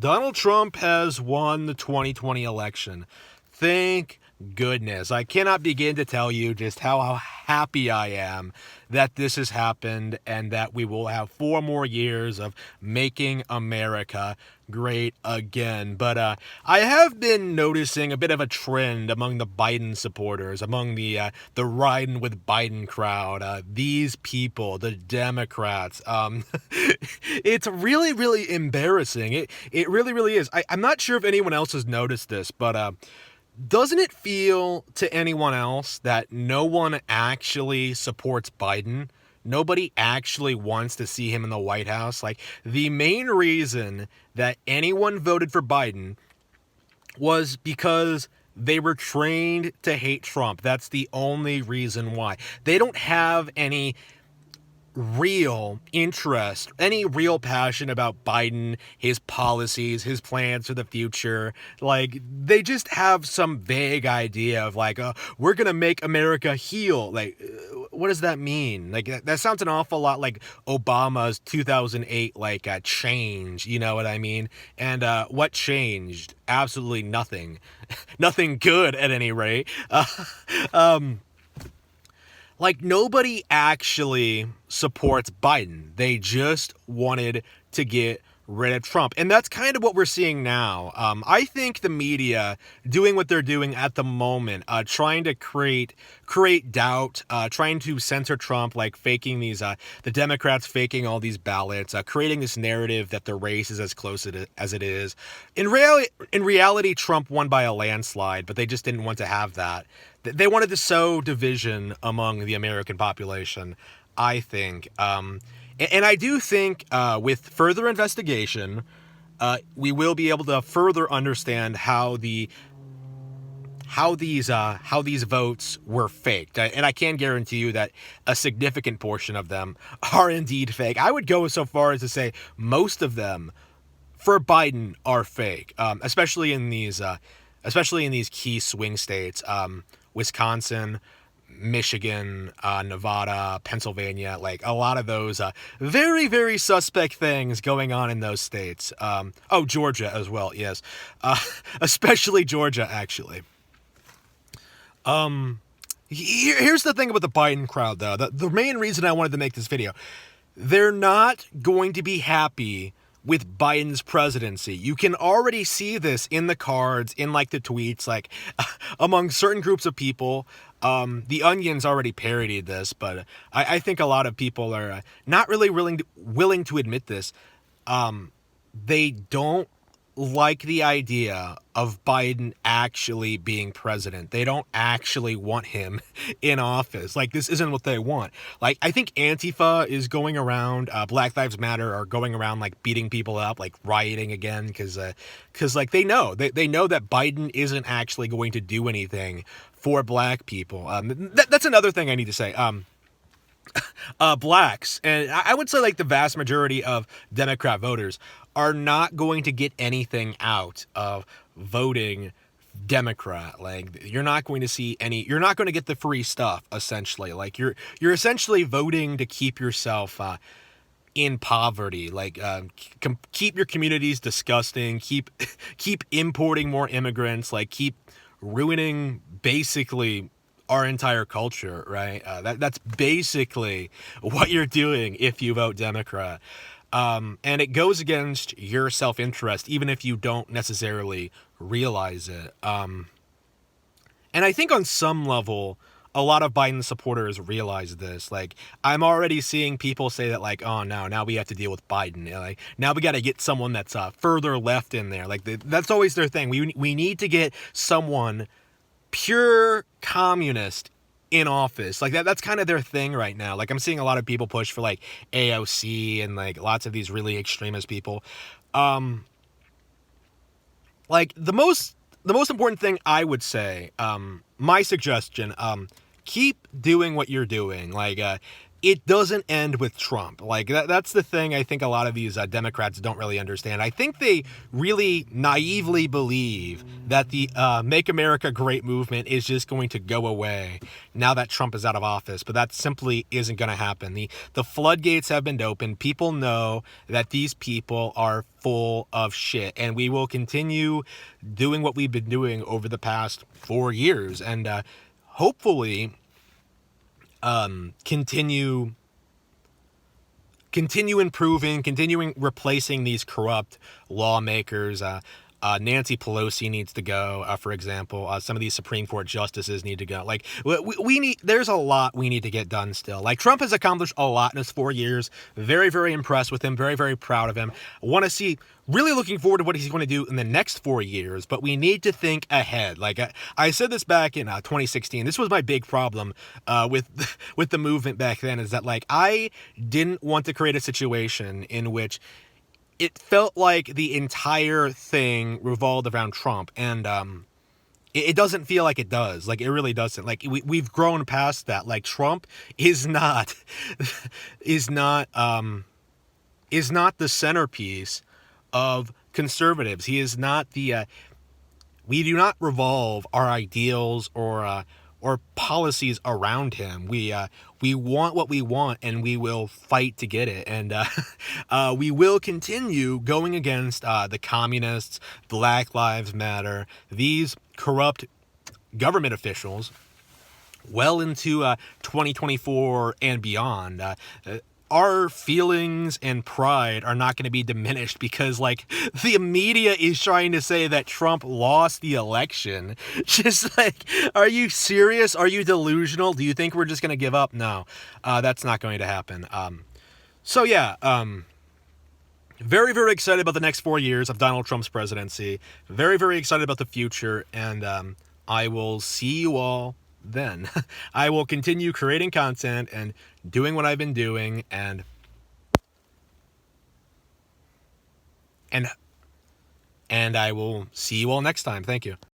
Donald Trump has won the 2020 election. Thank goodness. I cannot begin to tell you just how happy I am that this has happened and that we will have 4 more years of making America great again. But I have been noticing a bit of a trend among the Biden supporters, among the riding with Biden crowd. These people, the Democrats, it's really, really embarrassing. It really, really is. I'm not sure if anyone else has noticed this, but doesn't it feel to anyone else that no one actually supports Biden? Nobody actually wants to see him in the White House. Like, the main reason that anyone voted for Biden was because they were trained to hate Trump. That's the only reason why. They don't have any real interest, any real passion about Biden, his policies, his plans for the future. Like, they just have some vague idea of like, we're gonna make America heal. Like, what does that mean? Like, that sounds an awful lot like Obama's 2008 change. You know what I mean? And what changed? Absolutely nothing. Nothing good, at any rate. Like, nobody actually supports Biden. They just wanted to get rid of Trump. And that's kind of what we're seeing now. I think the media doing what they're doing at the moment, trying to create doubt, trying to censor Trump, like faking these, the Democrats faking all these ballots, creating this narrative that the race is as close as it is. In reality, Trump won by a landslide, but they just didn't want to have that. They wanted to sow division among the American population, I think. And I do think with further investigation, we will be able to further understand how these votes were faked. And I can guarantee you that a significant portion of them are indeed fake. I would go so far as to say most of them for Biden are fake, especially in these key swing states. Wisconsin, Michigan, Nevada, Pennsylvania, like a lot of those very, very suspect things going on in those states. Georgia as well, yes. Especially Georgia, actually. Here's the thing about the Biden crowd, though. The main reason I wanted to make this video, they're not going to be happy with Biden's presidency. You can already see this in the cards, in like the tweets, like among certain groups of people. The Onion's already parodied this, but I think a lot of people are not really willing to admit this. They don't like the idea of Biden actually being president. They don't actually want him in office. Like, this isn't what they want. Like, I think Antifa is going around, Black Lives Matter are going around, like, beating people up, like, rioting again, because like, they know that Biden isn't actually going to do anything for black people. That's another thing I need to say. Blacks, and I would say like the vast majority of Democrat voters are not going to get anything out of voting Democrat. Like, you're not going to get the free stuff, essentially. Like, you're essentially voting to keep yourself in poverty, like keep your communities disgusting, keep importing more immigrants, like keep ruining basically our entire culture, right? That's basically what you're doing if you vote Democrat. And it goes against your self-interest, even if you don't necessarily realize it. And I think on some level, a lot of Biden supporters realize this. Like, I'm already seeing people say that, like, oh, no, now we have to deal with Biden. You know, like, now we got to get someone that's further left in there. Like, that's always their thing. We need to get someone pure communist in office. Like, that's kind of their thing right now. Like, I'm seeing a lot of people push for like AOC and like lots of these really extremist people. Like, the most important thing I would say, my suggestion, keep doing what you're doing. Like, it doesn't end with Trump. Like that's the thing I think a lot of these Democrats don't really understand. I think they really naively believe that the Make America Great movement is just going to go away now that Trump is out of office, but that simply isn't going to happen. The floodgates have been opened. People know that these people are full of shit, and we will continue doing what we've been doing over the past 4 years, and hopefully continue improving, continuing replacing these corrupt lawmakers. Nancy Pelosi needs to go, for example. Some of these Supreme Court justices need to go. Like we need, there's a lot we need to get done still. Like Trump has accomplished a lot in his 4 years. Very, very impressed with him. Very, very proud of him. Want to see, really looking forward to what he's going to do in the next 4 years. But we need to think ahead. Like I said this back in 2016. This was my big problem with the movement back then. Is that like I didn't want to create a situation in which it felt like the entire thing revolved around Trump, and it doesn't feel like it does. Like it really doesn't. Like we've grown past that. Like Trump is not is not the centerpiece of conservatives. He is not the. We do not revolve our ideals or policies around him. We want what we want, and we will fight to get it. And we will continue going against the communists, Black Lives Matter, these corrupt government officials, well into 2024 and beyond. Our feelings and pride are not going to be diminished because, like, the media is trying to say that Trump lost the election. Just like, are you serious? Are you delusional? Do you think we're just going to give up? No, that's not going to happen. So yeah, very, very excited about the next 4 years of Donald Trump's presidency. Very, very excited about the future, and I will see you all then. I will continue creating content and doing what I've been doing, and I will see you all next time. Thank you.